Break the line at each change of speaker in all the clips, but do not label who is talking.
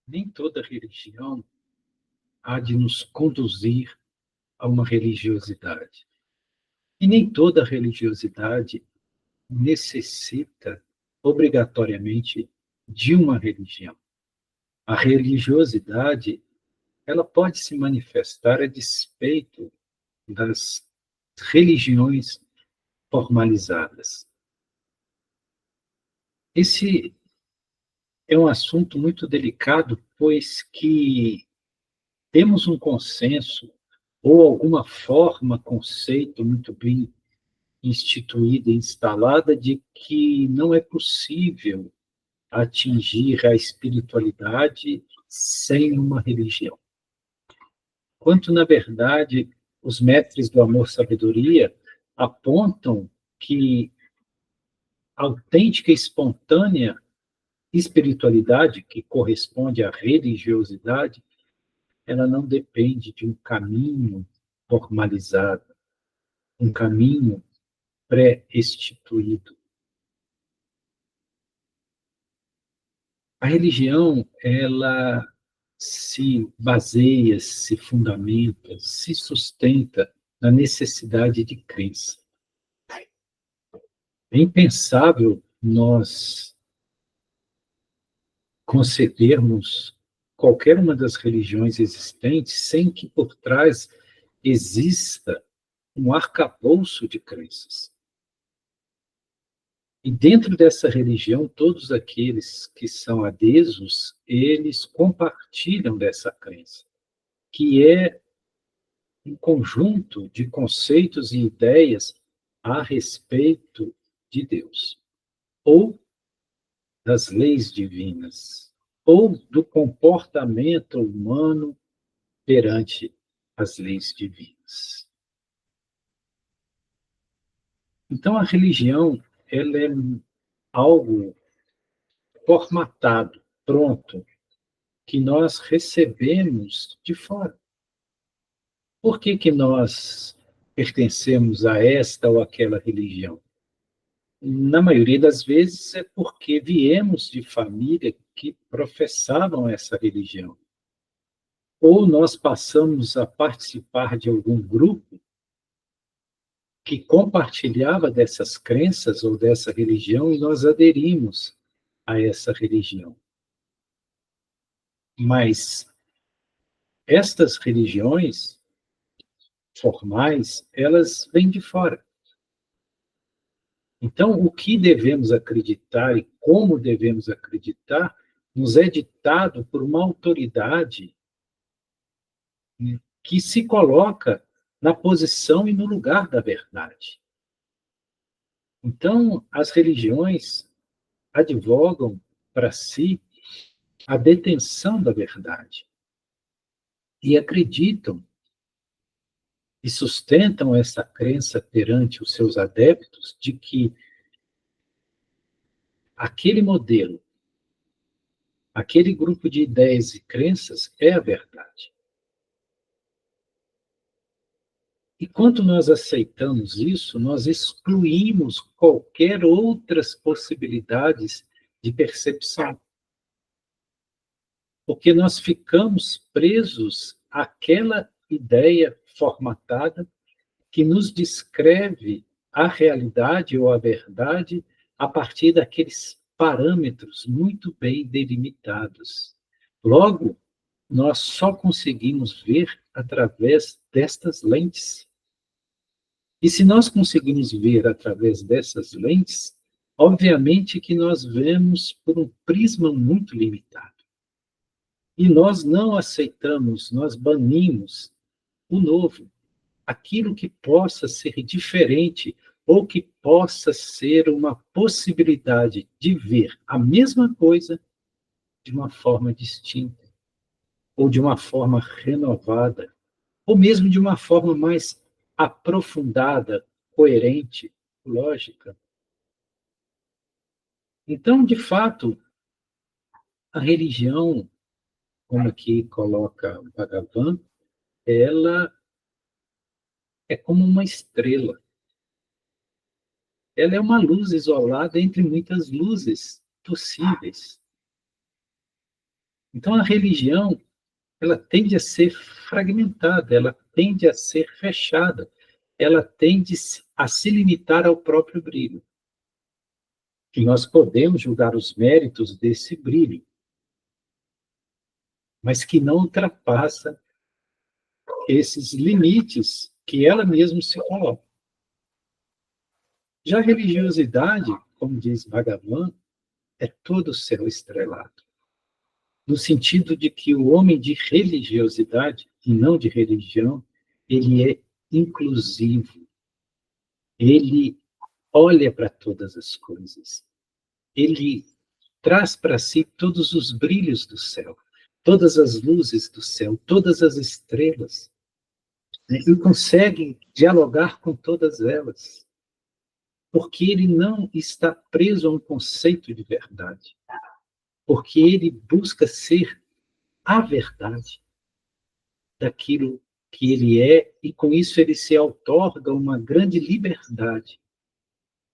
Nem toda religião há de nos conduzir a uma religiosidade. E nem toda religiosidade necessita, obrigatoriamente, de uma religião. A religiosidade, ela pode se manifestar a despeito das religiões formalizadas. Esse é um assunto muito delicado, pois que temos um consenso ou alguma forma, conceito muito bem instituída e instalada de que não é possível atingir a espiritualidade sem uma religião. Quanto, na verdade, os mestres do amor-sabedoria apontam que a autêntica e espontânea espiritualidade, que corresponde à religiosidade, ela não depende de um caminho formalizado, um caminho pré-instituído. A religião, ela se baseia, se fundamenta, se sustenta na necessidade de crença. É impensável nós concebermos qualquer uma das religiões existentes sem que por trás exista um arcabouço de crenças. E dentro dessa religião, todos aqueles que são adesos, eles compartilham dessa crença, que é um conjunto de conceitos e ideias a respeito de Deus, ou das leis divinas, ou do comportamento humano perante as leis divinas. Então, a religião, ela é algo formatado, pronto, que nós recebemos de fora. Por que que nós pertencemos a esta ou aquela religião? Na maioria das vezes é porque viemos de família que professavam essa religião. Ou nós passamos a participar de algum grupo que compartilhava dessas crenças ou dessa religião e nós aderimos a essa religião. Mas estas religiões formais, elas vêm de fora. Então, o que devemos acreditar e como devemos acreditar nos é ditado por uma autoridade, né, que se coloca na posição e no lugar da verdade. Então, as religiões advogam para si a detenção da verdade e acreditam e sustentam essa crença perante os seus adeptos de que aquele modelo, aquele grupo de ideias e crenças é a verdade. E quando nós aceitamos isso, nós excluímos qualquer outras possibilidades de percepção. Porque nós ficamos presos àquela ideia formatada que nos descreve a realidade ou a verdade a partir daqueles parâmetros muito bem delimitados. Logo, nós só conseguimos ver através destas lentes. E se nós conseguimos ver através dessas lentes, obviamente que nós vemos por um prisma muito limitado. E nós não aceitamos, nós banimos o novo, aquilo que possa ser diferente ou que possa ser uma possibilidade de ver a mesma coisa de uma forma distinta, ou de uma forma renovada, ou mesmo de uma forma mais aprofundada, coerente, lógica. Então, de fato, a religião, como aqui coloca o Bhagavan, ela é como uma estrela. Ela é uma luz isolada entre muitas luzes possíveis. Então, a religião, ela tende a ser fragmentada, ela tende a ser fechada, ela tende a se limitar ao próprio brilho. E nós podemos julgar os méritos desse brilho, mas que não ultrapassa esses limites que ela mesma se coloca. Já a religiosidade, como diz Bhagavan, é todo o céu estrelado, no sentido de que o homem de religiosidade, e não de religião, ele é inclusivo, ele olha para todas as coisas, ele traz para si todos os brilhos do céu, todas as luzes do céu, todas as estrelas, né? E consegue dialogar com todas elas, porque ele não está preso a um conceito de verdade, porque ele busca ser a verdade daquilo que ele é, e com isso ele se outorga uma grande liberdade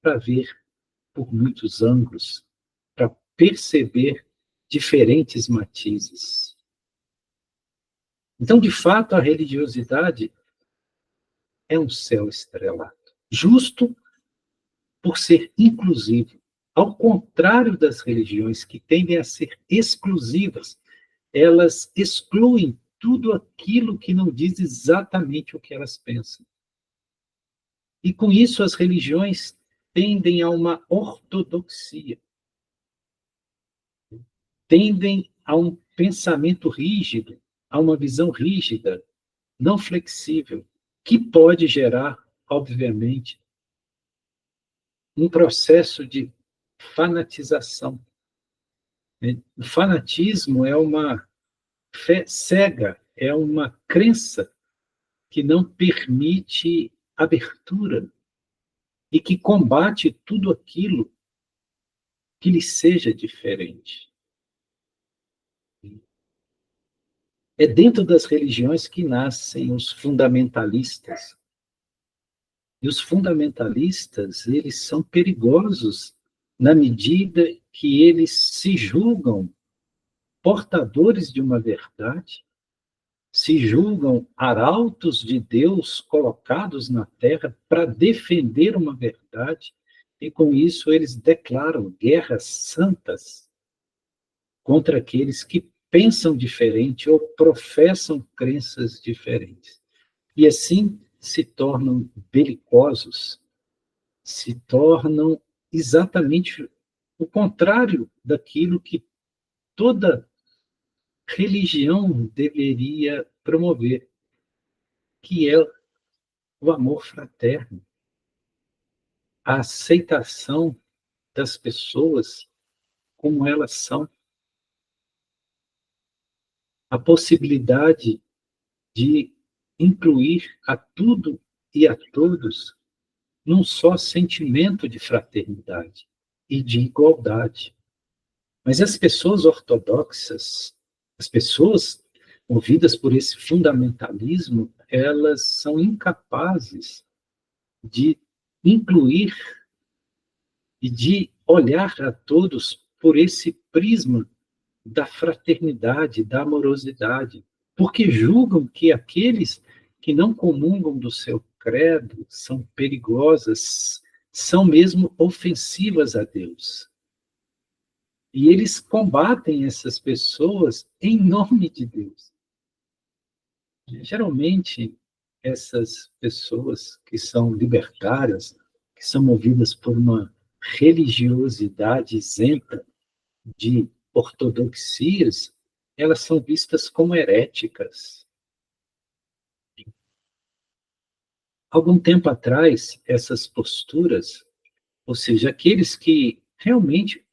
para ver por muitos ângulos, para perceber diferentes matizes. Então, de fato, a religiosidade é um céu estrelado, justo por ser inclusivo, ao contrário das religiões que tendem a ser exclusivas, elas excluem tudo aquilo que não diz exatamente o que elas pensam. E com isso as religiões tendem a uma ortodoxia, tendem a um pensamento rígido, a uma visão rígida, não flexível, que pode gerar, obviamente, um processo de fanatização. O fanatismo é uma fé cega, é uma crença que não permite abertura e que combate tudo aquilo que lhe seja diferente. É dentro das religiões que nascem os fundamentalistas. E os fundamentalistas, eles são perigosos na medida que eles se julgam portadores de uma verdade, se julgam arautos de Deus colocados na terra para defender uma verdade, e com isso eles declaram guerras santas contra aqueles que pensam diferente ou professam crenças diferentes. E assim se tornam belicosos, se tornam exatamente o contrário daquilo que toda religião deveria promover, que é o amor fraterno, a aceitação das pessoas como elas são, a possibilidade de incluir a tudo e a todos num só sentimento de fraternidade e de igualdade. Mas as pessoas ortodoxas, as pessoas movidas por esse fundamentalismo, elas são incapazes de incluir e de olhar a todos por esse prisma da fraternidade, da amorosidade, porque julgam que aqueles que não comungam do seu credo são perigosas, são mesmo ofensivas a Deus. E eles combatem essas pessoas em nome de Deus. Geralmente, essas pessoas que são libertárias, que são movidas por uma religiosidade isenta de ortodoxias, elas são vistas como heréticas. Algum tempo atrás, essas posturas, ou seja, aqueles que realmente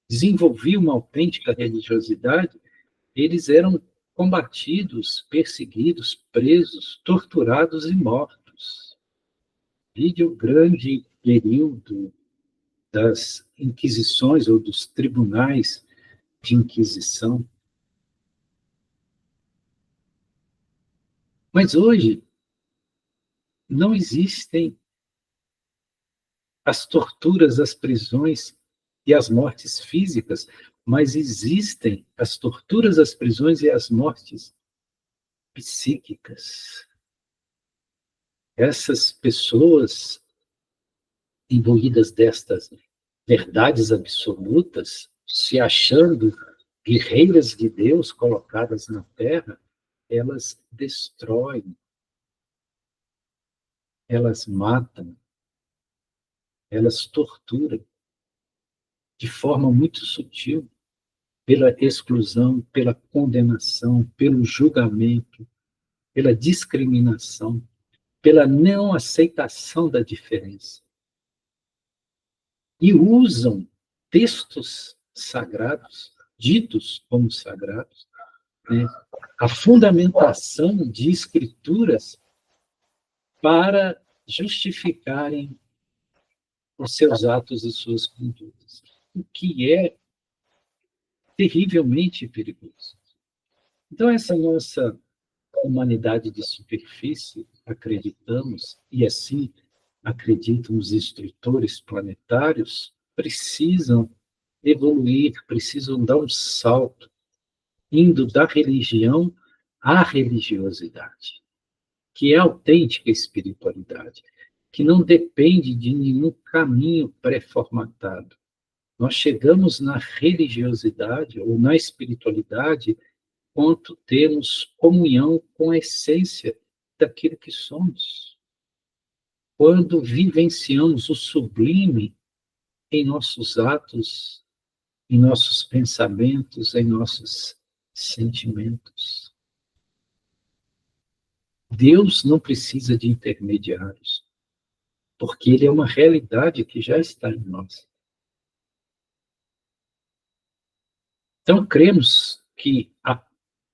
desenvolviam uma autêntica religiosidade, eles eram combatidos, perseguidos, presos, torturados e mortos. Vide o grande período das inquisições ou dos tribunais de inquisição. Mas hoje não existem as torturas, as prisões e as mortes físicas, mas existem as torturas, as prisões e as mortes psíquicas. Essas pessoas imbuídas destas verdades absolutas, se achando guerreiras de Deus colocadas na terra, elas destroem, elas matam, elas torturam de forma muito sutil, pela exclusão, pela condenação, pelo julgamento, pela discriminação, pela não aceitação da diferença. E usam textos sagrados, ditos como sagrados, né? A fundamentação de escrituras para justificarem os seus atos e suas condutas, o que é terrivelmente perigoso. Então, essa nossa humanidade de superfície, acreditamos, e assim acreditam os instrutores planetários, precisam evoluir, precisam dar um salto, indo da religião à religiosidade, que é a autêntica espiritualidade, que não depende de nenhum caminho pré-formatado. Nós chegamos na religiosidade ou na espiritualidade quanto temos comunhão com a essência daquilo que somos. Quando vivenciamos o sublime em nossos atos, em nossos pensamentos, em nossos sentimentos. Deus não precisa de intermediários, porque Ele é uma realidade que já está em nós. Então, cremos que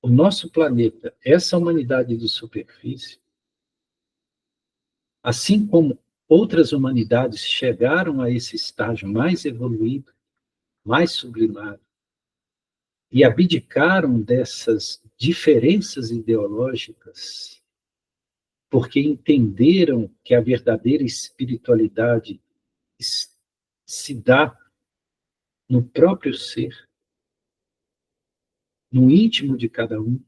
o nosso planeta, essa humanidade de superfície, assim como outras humanidades chegaram a esse estágio mais evoluído, mais sublimado, e abdicaram dessas diferenças ideológicas, porque entenderam que a verdadeira espiritualidade se dá no próprio ser, no íntimo de cada um,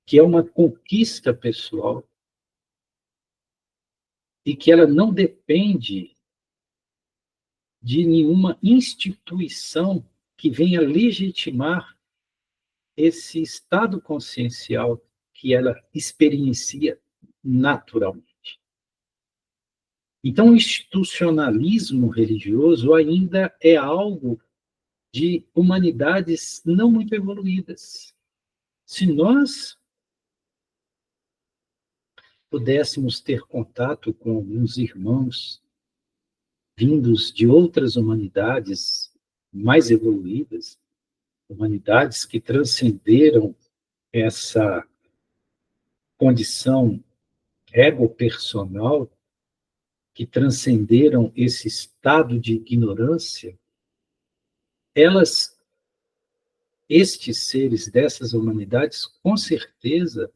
que é uma conquista pessoal e que ela não depende de nenhuma instituição que venha legitimar esse estado consciencial que ela experiencia naturalmente. Então, o institucionalismo religioso ainda é algo de humanidades não muito evoluídas. Se nós pudéssemos ter contato com alguns irmãos vindos de outras humanidades mais evoluídas, humanidades que transcenderam essa condição ego-personal, que transcenderam esse estado de ignorância, estes seres dessas humanidades, com certeza,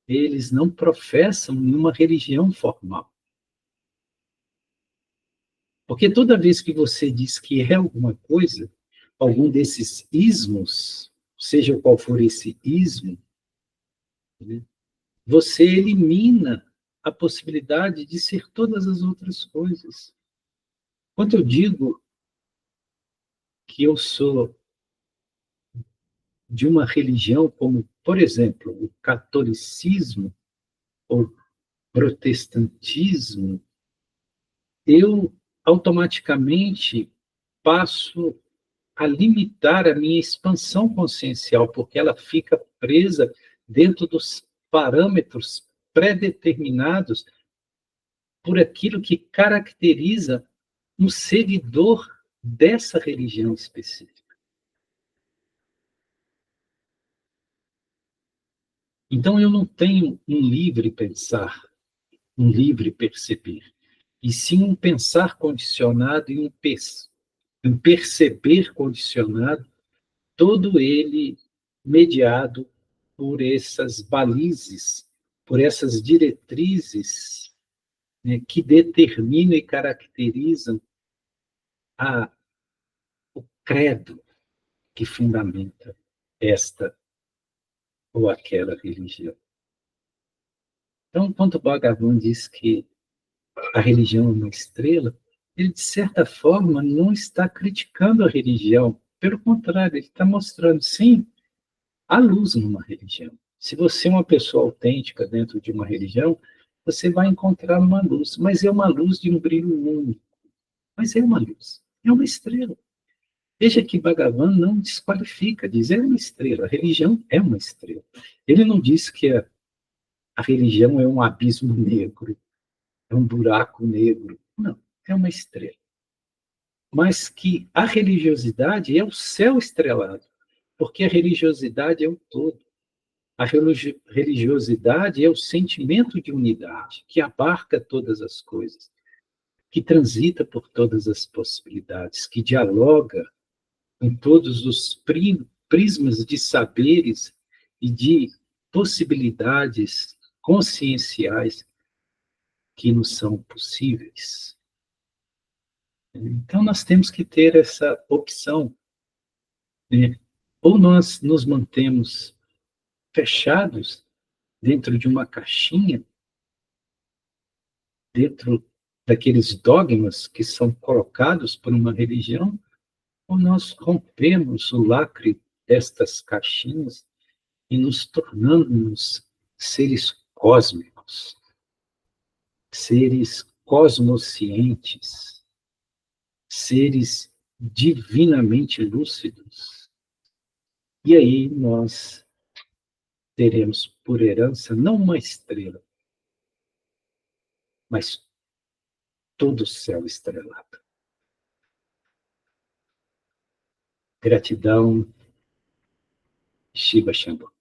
eles não professam nenhuma religião formal. Porque toda vez que você diz que é alguma coisa, algum desses ismos, seja qual for esse ismo, né, você elimina a possibilidade de ser todas as outras coisas. Quando eu digo que eu sou de uma religião como, por exemplo, o catolicismo, ou protestantismo, eu automaticamente passo a limitar a minha expansão consciencial, porque ela fica presa dentro dos parâmetros pré-determinados por aquilo que caracteriza um seguidor dessa religião específica. Então, eu não tenho um livre pensar, um livre perceber, e sim um pensar condicionado e um perceber condicionado, todo ele mediado por essas balizes, por essas diretrizes, né, que determinam e caracterizam o credo que fundamenta esta ou aquela religião. Então, quando o Bhagavan diz que a religião é uma estrela, ele, de certa forma, não está criticando a religião. Pelo contrário, ele está mostrando, sim, há luz numa religião. Se você é uma pessoa autêntica dentro de uma religião, você vai encontrar uma luz, mas é uma luz de um brilho único. Mas é uma luz, é uma estrela. Veja que Bhagavan não desqualifica, diz é uma estrela, a religião é uma estrela. Ele não diz que a religião é um abismo negro, é um buraco negro. Não, é uma estrela. Mas que a religiosidade é o céu estrelado, porque a religiosidade é o todo. A religiosidade é o sentimento de unidade, que abarca todas as coisas, que transita por todas as possibilidades, que dialoga com todos os prismas de saberes e de possibilidades conscienciais que nos são possíveis. Então, nós temos que ter essa opção, né? Ou nós nos mantemos fechados dentro de uma caixinha, dentro daqueles dogmas que são colocados por uma religião, ou nós rompemos o lacre destas caixinhas e nos tornamos seres cósmicos, seres cosmocientes, seres divinamente lúcidos. E aí nós teremos por herança não uma estrela, mas todo o céu estrelado. Gratidão, Shiva Shambhu.